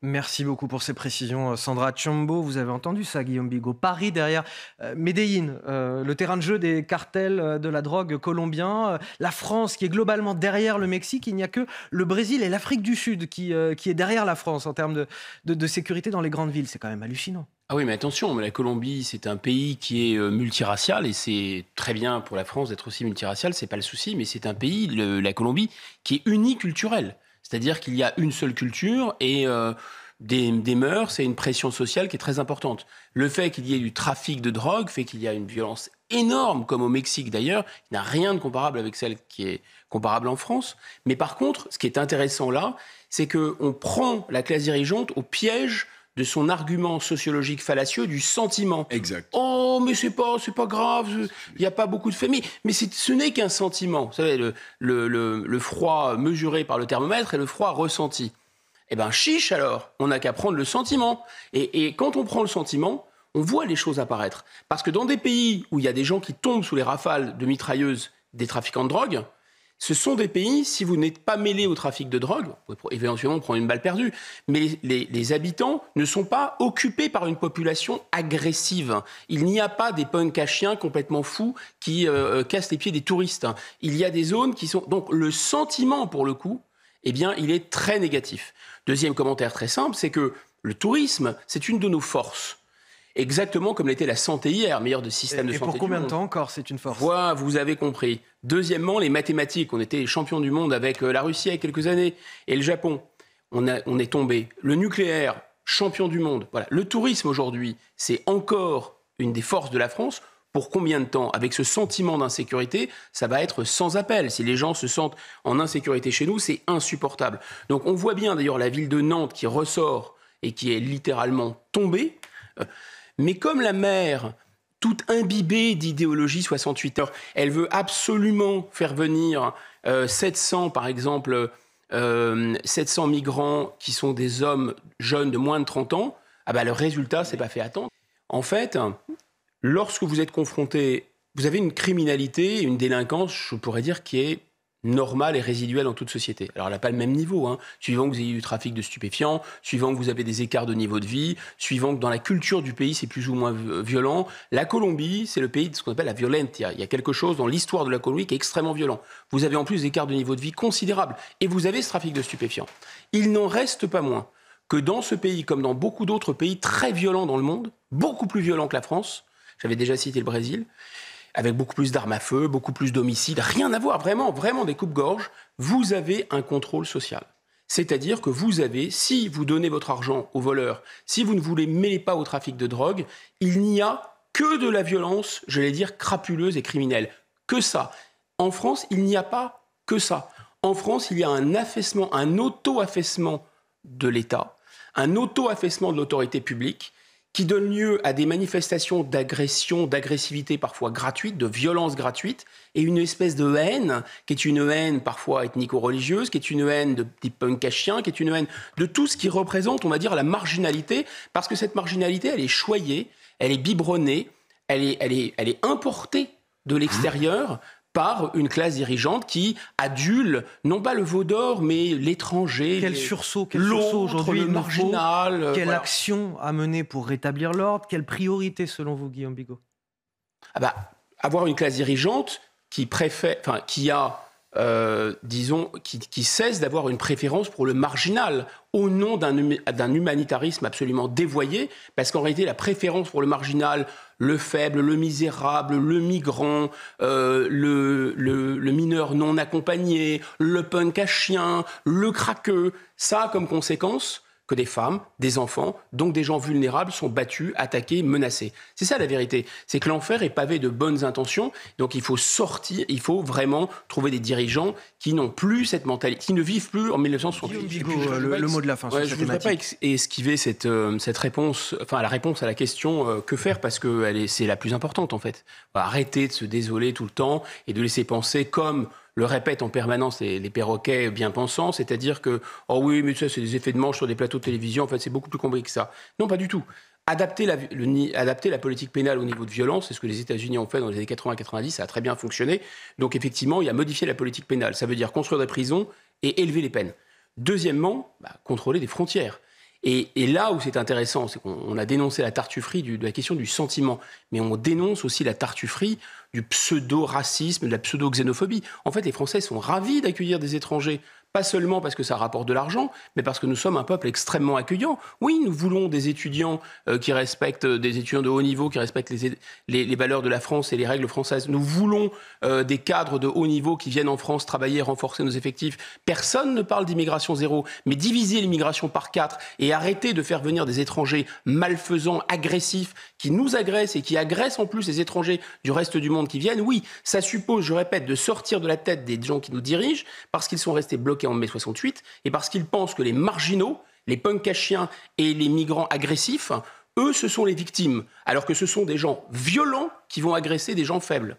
Merci beaucoup pour ces précisions, Sandra Tchombo. Vous avez entendu ça, Guillaume Bigot. Paris derrière Medellín, le terrain de jeu des cartels de la drogue colombiens. La France qui est globalement derrière le Mexique. Il n'y a que le Brésil et l'Afrique du Sud qui est derrière la France en termes de sécurité dans les grandes villes. C'est quand même hallucinant. Ah oui, mais attention, mais la Colombie, c'est un pays qui est multiracial et c'est très bien pour la France d'être aussi multiracial, c'est pas le souci, mais c'est un pays, la Colombie, qui est uniculturel. C'est-à-dire qu'il y a une seule culture et des mœurs et une pression sociale qui est très importante. Le fait qu'il y ait du trafic de drogue fait qu'il y a une violence énorme, comme au Mexique d'ailleurs, qui n'a rien de comparable avec celle qui est comparable en France. Mais par contre, ce qui est intéressant là, c'est qu'on prend la classe dirigeante au piège de son argument sociologique fallacieux du sentiment. Exact. Oh, mais c'est pas grave, il n'y a pas beaucoup de faits. Mais ce n'est qu'un sentiment. Vous savez, le froid mesuré par le thermomètre et le froid ressenti. Eh bien, chiche alors, on n'a qu'à prendre le sentiment. Et quand on prend le sentiment, on voit les choses apparaître. Parce que dans des pays où il y a des gens qui tombent sous les rafales de mitrailleuses des trafiquants de drogue, ce sont des pays, si vous n'êtes pas mêlé au trafic de drogue, vous pouvez éventuellement prendre une balle perdue, mais les habitants ne sont pas occupés par une population agressive. Il n'y a pas des punks à chiens complètement fous qui cassent les pieds des touristes. Il y a des zones qui sont... Donc le sentiment, pour le coup, eh bien, il est très négatif. Deuxième commentaire très simple, c'est que le tourisme, c'est une de nos forces. Exactement comme l'était la santé hier, meilleur de système de santé. Et pour du combien de monde. temps encore, c'est une force? Voilà, vous avez compris. Deuxièmement, les mathématiques. On était champions du monde avec la Russie il y a quelques années et le Japon. On est tombé. Le nucléaire, champion du monde. Voilà. Le tourisme aujourd'hui, c'est encore une des forces de la France. Pour combien de temps? Avec ce sentiment d'insécurité, ça va être sans appel. Si les gens se sentent en insécurité chez nous, c'est insupportable. Donc on voit bien d'ailleurs la ville de Nantes qui ressort et qui est littéralement tombée. Mais comme la mer, toute imbibée d'idéologie 68 heures, elle veut absolument faire venir 700, par exemple, 700 migrants qui sont des hommes jeunes de moins de 30 ans, ah bah, le résultat, c'est pas fait attendre. En fait, lorsque vous êtes confronté, vous avez une criminalité, une délinquance, je pourrais dire, qui est normale et résiduelle dans toute société. Alors, elle n'a pas le même niveau, hein. Suivant que vous ayez du trafic de stupéfiants, suivant que vous avez des écarts de niveau de vie, suivant que dans la culture du pays, c'est plus ou moins violent. La Colombie, c'est le pays de ce qu'on appelle la violentia. Il y a quelque chose dans l'histoire de la Colombie qui est extrêmement violent. Vous avez en plus des écarts de niveau de vie considérables. Et vous avez ce trafic de stupéfiants. Il n'en reste pas moins que dans ce pays, comme dans beaucoup d'autres pays très violents dans le monde, beaucoup plus violents que la France, j'avais déjà cité le Brésil, avec beaucoup plus d'armes à feu, beaucoup plus d'homicides, rien à voir, vraiment, vraiment des coupes-gorges, vous avez un contrôle social. C'est-à-dire que vous avez, si vous donnez votre argent aux voleurs, si vous ne vous les mêlez pas au trafic de drogue, il n'y a que de la violence, je vais dire, crapuleuse et criminelle. Que ça. En France, il n'y a pas que ça. En France, il y a un affaissement, un auto-affaissement de l'État, un auto-affaissement de l'autorité publique, qui donne lieu à des manifestations d'agression, d'agressivité parfois gratuite, de violence gratuite, et une espèce de haine, qui est une haine parfois ethnico-religieuse, qui est une haine des punks à chiens, qui est une haine de tout ce qui représente, on va dire, la marginalité, parce que cette marginalité, elle est choyée, elle est biberonnée, elle est importée de l'extérieur, par une classe dirigeante qui adule, non pas le veau d'or, mais l'étranger. Quel sursaut aujourd'hui, le marginal. Quelle voilà. action à mener pour rétablir l'ordre? Quelle priorité selon vous, Guillaume Bigot? Ah bah, avoir une classe dirigeante qui qui cesse d'avoir une préférence pour le marginal au nom d'un humanitarisme absolument dévoyé, parce qu'en réalité, la préférence pour le marginal, le faible, le misérable, le migrant, le mineur non accompagné, le punk à chien, le craqueux, ça a comme conséquence que des femmes, des enfants, donc des gens vulnérables sont battus, attaqués, menacés. C'est ça la vérité. C'est que l'enfer est pavé de bonnes intentions, donc il faut sortir, il faut vraiment trouver des dirigeants qui n'ont plus cette mentalité, qui ne vivent plus en 1968. Bigot, le mot de la fin sur Je cette ne voudrais pas thématique. esquiver cette réponse, enfin la réponse à la question que faire, parce que c'est la plus importante en fait. Arrêter de se désoler tout le temps et de laisser penser comme le répètent en permanence les perroquets bien pensants, c'est-à-dire que « Oh oui, mais ça, c'est des effets de manche sur des plateaux de télévision, en fait, c'est beaucoup plus compliqué que ça. » Non, pas du tout. Adapter la politique pénale au niveau de violence, c'est ce que les États-Unis ont fait dans les années 80-90, ça a très bien fonctionné. Donc effectivement, il y a modifié la politique pénale. Ça veut dire construire des prisons et élever les peines. Deuxièmement, contrôler des frontières. Et là où c'est intéressant, c'est qu'on a dénoncé la tartufferie de la question du sentiment, mais on dénonce aussi la tartufferie du pseudo-racisme, de la pseudo-xénophobie. En fait, les Français sont ravis d'accueillir des étrangers, pas seulement parce que ça rapporte de l'argent, mais parce que nous sommes un peuple extrêmement accueillant. Oui, nous voulons des étudiants qui respectent, des étudiants de haut niveau, qui respectent les valeurs de la France et les règles françaises. Nous voulons des cadres de haut niveau qui viennent en France travailler, renforcer nos effectifs. Personne ne parle d'immigration zéro, mais diviser l'immigration par 4 et arrêter de faire venir des étrangers malfaisants, agressifs, qui nous agressent et qui agressent en plus les étrangers du reste du monde qui viennent, oui, ça suppose, je répète, de sortir de la tête des gens qui nous dirigent parce qu'ils sont restés bloqués en mai 68 et parce qu'ils pensent que les marginaux, les punks à chiens et les migrants agressifs, eux, ce sont les victimes, alors que ce sont des gens violents qui vont agresser des gens faibles.